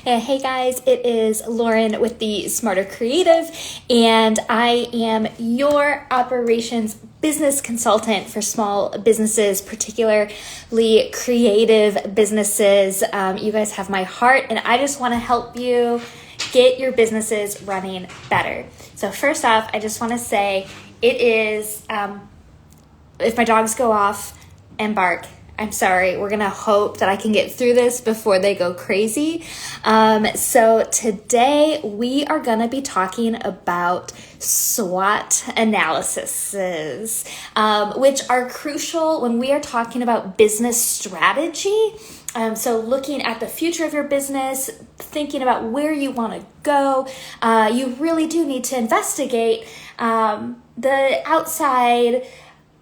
Hey guys, it is Lauren with the Smarter Creative, and I am your operations business consultant for small businesses, particularly creative businesses. You guys have my heart, and I just want to help you get your businesses running better. So first off, I just want to say it is, if my dogs go off and bark, I'm sorry. We're going to hope that I can get through this before they go crazy. So today we are going to be talking about SWOT analyses, which are crucial when we are talking about business strategy. So looking at the future of your business, thinking about where you want to go, you really do need to investigate the outside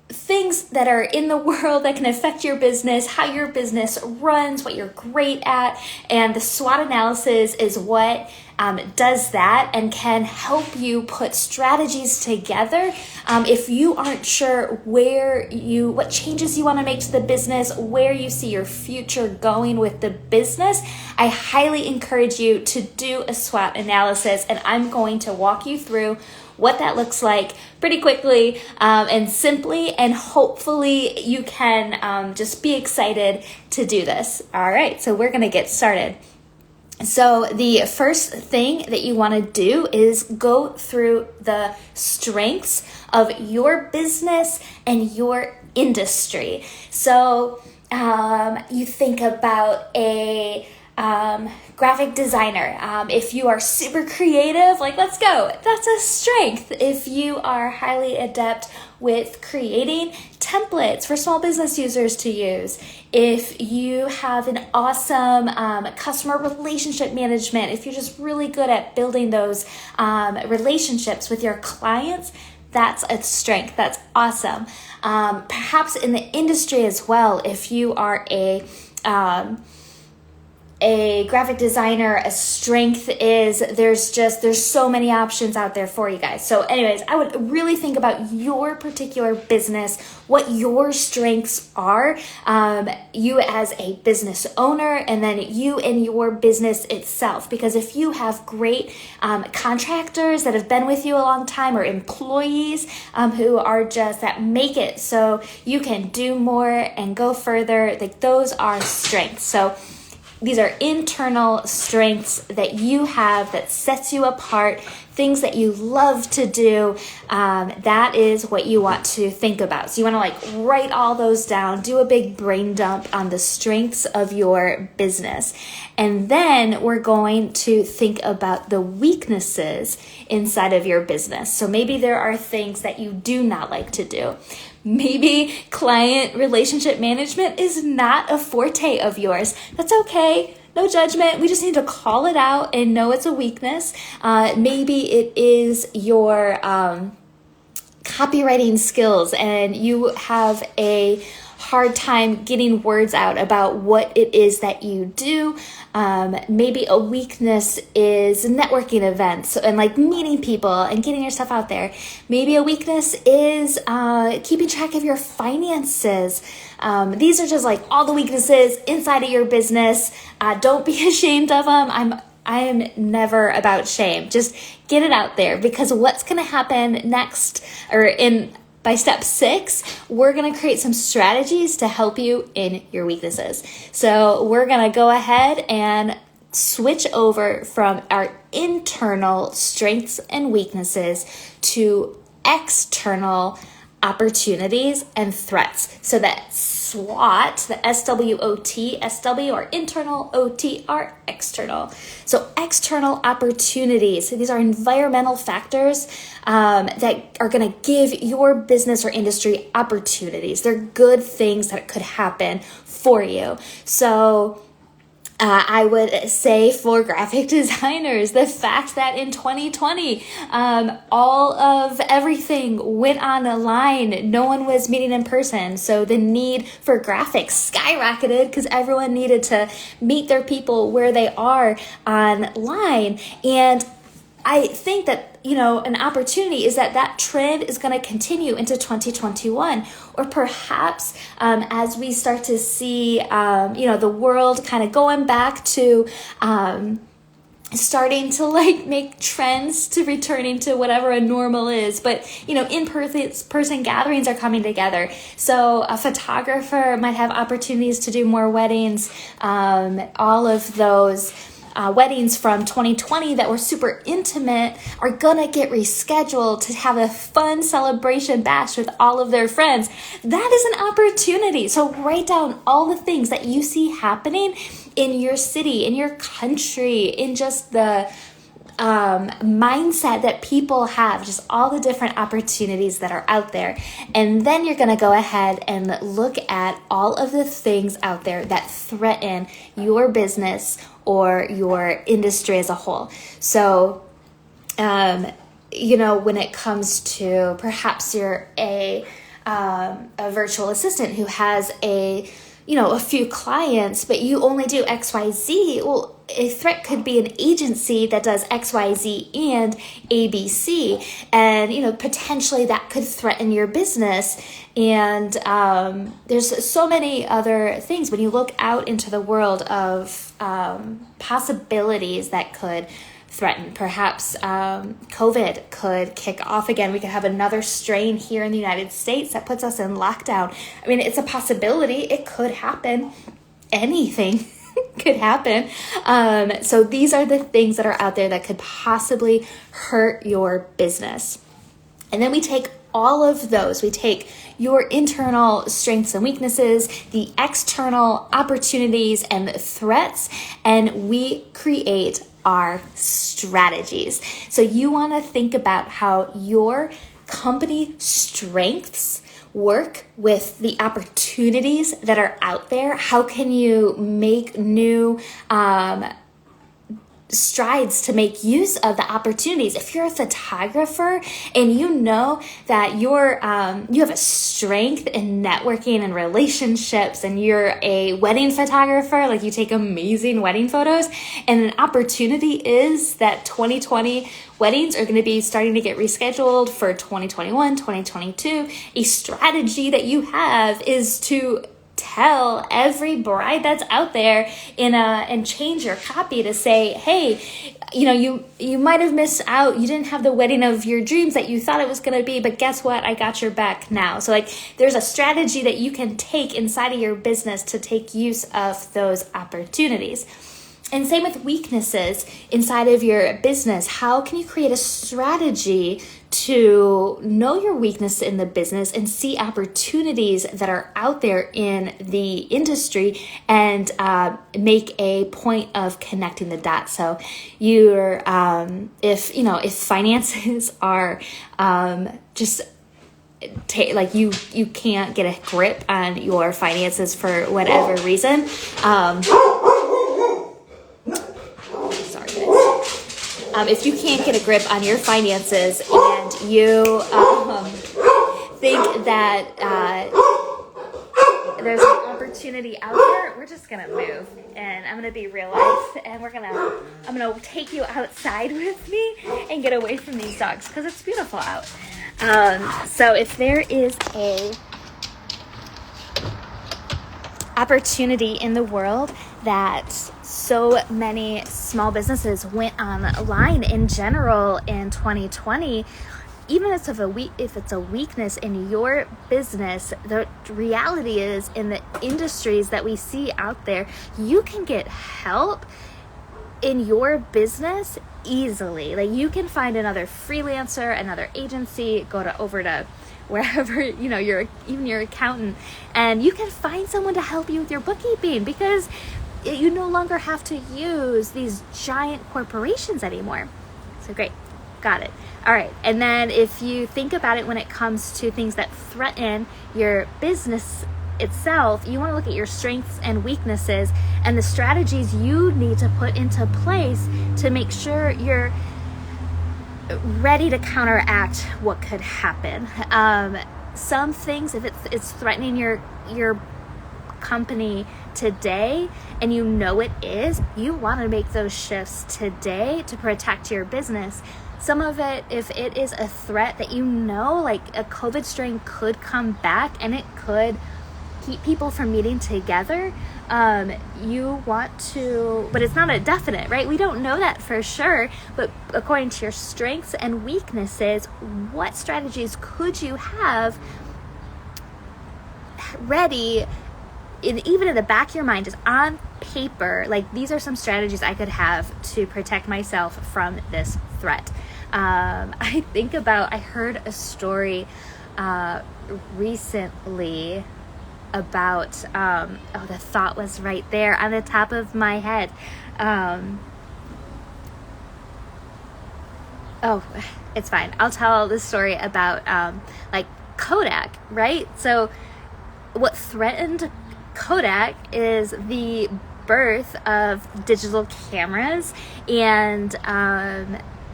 things that are in the world that can affect your business, how your business runs, what you're great at, and the SWOT analysis is what does that and can help you put strategies together. If you aren't sure what changes you want to make to the business, where you see your future going with the business, I highly encourage you to do a SWOT analysis, and I'm going to walk you through what that looks like pretty quickly and simply, and hopefully you can just be excited to do this. All right, so we're gonna get started. So the first thing that you want to do is go through the strengths of your business and your industry. So you think about a graphic designer. If you are super creative, let's go. That's a strength. If you are highly adept with creating templates for small business users to use, if you have an awesome customer relationship management, if you're just really good at building those relationships with your clients, that's a strength. That's awesome. Perhaps in the industry as well, if you are a graphic designer, a strength is there's so many options out there for you guys. So anyways, I would really think about your particular business, what your strengths are, you as a business owner, and then you and your business itself. Because if you have great contractors that have been with you a long time, or employees who are just that make it so you can do more and go further, those are strengths. So these are internal strengths that you have that sets you apart, things that you love to do. That is what you want to think about. So you want to write all those down, do a big brain dump on the strengths of your business. And then we're going to think about the weaknesses inside of your business. So maybe there are things that you do not like to do. Maybe client relationship management is not a forte of yours. That's okay. No judgment. We just need to call it out and know it's a weakness. Maybe it is your copywriting skills, and you have a hard time getting words out about what it is that you do. Maybe a weakness is networking events and meeting people and getting your stuff out there. Maybe a weakness is keeping track of your finances. These are just all the weaknesses inside of your business. Don't be ashamed of them. I am never about shame. Just get it out there, because what's going to happen next, by step 6, we're going to create some strategies to help you in your weaknesses. So we're going to go ahead and switch over from our internal strengths and weaknesses to external opportunities and threats. So that SWOT, the SWOT, SW are internal, OT are external. So external opportunities, so these are environmental factors that are going to give your business or industry opportunities. They're good things that could happen for you. So I would say for graphic designers, the fact that in 2020, all of everything went online, no one was meeting in person. So the need for graphics skyrocketed because everyone needed to meet their people where they are online. And I think that, an opportunity is that trend is going to continue into 2021, or perhaps as we start to see, the world kind of going back to starting to like make trends to returning to whatever a normal is, but in-person gatherings are coming together. So a photographer might have opportunities to do more weddings. All of those weddings from 2020 that were super intimate are gonna get rescheduled to have a fun celebration bash with all of their friends. That is an opportunity. So write down all the things that you see happening in your city, in your country, in just the mindset that people have, just all the different opportunities that are out there. And then you're going to go ahead and look at all of the things out there that threaten your business or your industry as a whole. So, when it comes to perhaps you're a virtual assistant who has a few clients, but you only do XYZ. Well, a threat could be an agency that does XYZ and ABC, and potentially that could threaten your business. And there's so many other things when you look out into the world of possibilities that could threaten. Perhaps COVID could kick off again. We could have another strain here in the United States that puts us in lockdown. I mean, it's a possibility. It could happen. Anything could happen. So these are the things that are out there that could possibly hurt your business. And then we take all of those. We take your internal strengths and weaknesses, the external opportunities and threats, and we create our strategies. So you want to think about how your company strengths work with the opportunities that are out there. How can you make new strides to make use of the opportunities? If you're a photographer and you know that you have a strength in networking and relationships, and you're a wedding photographer, like you take amazing wedding photos, and an opportunity is that 2020 weddings are going to be starting to get rescheduled for 2021, 2022. A strategy that you have is to tell every bride that's out there and change your copy to say, hey, you might have missed out. You didn't have the wedding of your dreams that you thought it was going to be, but guess what? I got your back now. So there's a strategy that you can take inside of your business to take use of those opportunities. And same with weaknesses inside of your business. How can you create a strategy to know your weakness in the business and see opportunities that are out there in the industry and make a point of connecting the dots? So you're, if finances are just you can't get a grip on your finances for whatever reason. If you can't get a grip on your finances and you think that there's an opportunity out there, we're just gonna move, and I'm gonna be real life, and I'm gonna take you outside with me and get away from these dogs because it's beautiful out. So if there is a opportunity in the world that so many small businesses went online in general in 2020, even if it's a weakness in your business, the reality is in the industries that we see out there, you can get help in your business easily. Like you can find another freelancer, another agency, over to wherever, your accountant, and you can find someone to help you with your bookkeeping because you no longer have to use these giant corporations anymore. So great. Got it. All right. And then if you think about it when it comes to things that threaten your business itself, you want to look at your strengths and weaknesses and the strategies you need to put into place to make sure you're ready to counteract what could happen. Some things, if it's threatening your company today and you know it is, you want to make those shifts today to protect your business. Some of it, if it is a threat that like a COVID strain could come back and it could keep people from meeting together, you want to, but it's not a definite, right? We don't know that for sure, but according to your strengths and weaknesses, what strategies could you have ready, even in the back of your mind, just on paper, like these are some strategies I could have to protect myself from this threat. I heard a story recently about, the thought was right there on the top of my head. It's fine. I'll tell the story about like Kodak, right? So what threatened Kodak is the birth of digital cameras, and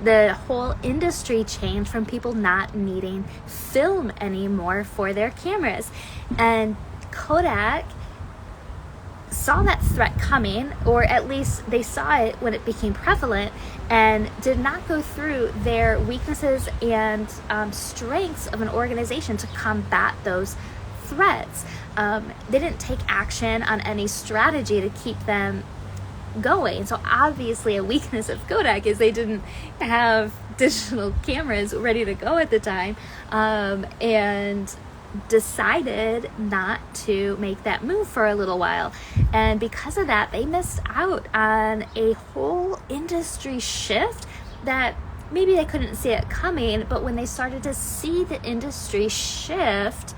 the whole industry changed from people not needing film anymore for their cameras. And Kodak saw that threat coming, or at least they saw it when it became prevalent, and did not go through their weaknesses and strengths of an organization to combat those threats. They didn't take action on any strategy to keep them going. So obviously a weakness of Kodak is they didn't have digital cameras ready to go at the time, and decided not to make that move for a little while. And because of that, they missed out on a whole industry shift that maybe they couldn't see it coming, but when they started to see the industry shift,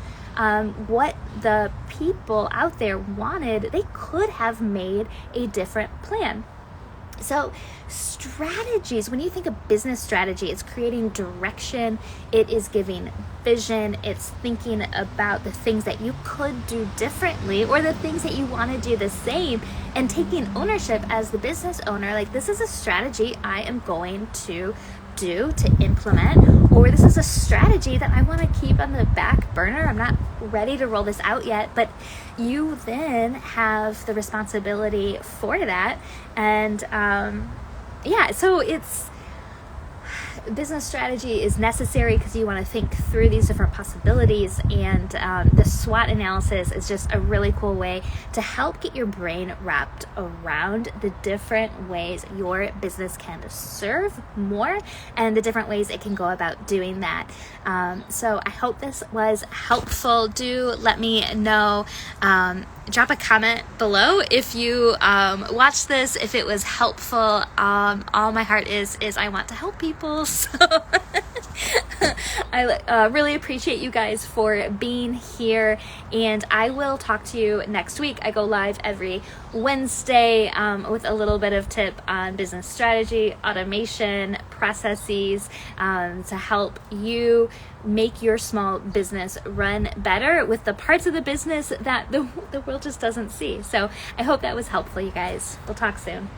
what the people out there wanted, they could have made a different plan. So strategies, when you think of business strategy, it's creating direction, it is giving vision, it's thinking about the things that you could do differently or the things that you want to do the same, and taking ownership as the business owner. Like, this is a strategy I am going to do to implement, or this is a strategy that I want to keep on the back burner. I'm not ready to roll this out yet, but you then have the responsibility for that. And so it's business strategy is necessary because you want to think through these different possibilities, and the SWOT analysis is just a really cool way to help get your brain wrapped around the different ways your business can serve more and the different ways it can go about doing that. So I hope this was helpful. Do let me know. Drop a comment below if you watched this, if it was helpful. All my heart is I want to help people. So I really appreciate you guys for being here, and I will talk to you next week. I go live every Wednesday with a little bit of tip on business strategy, automation, processes, to help you make your small business run better with the parts of the business that the world just doesn't see. So I hope that was helpful, you guys. We'll talk soon.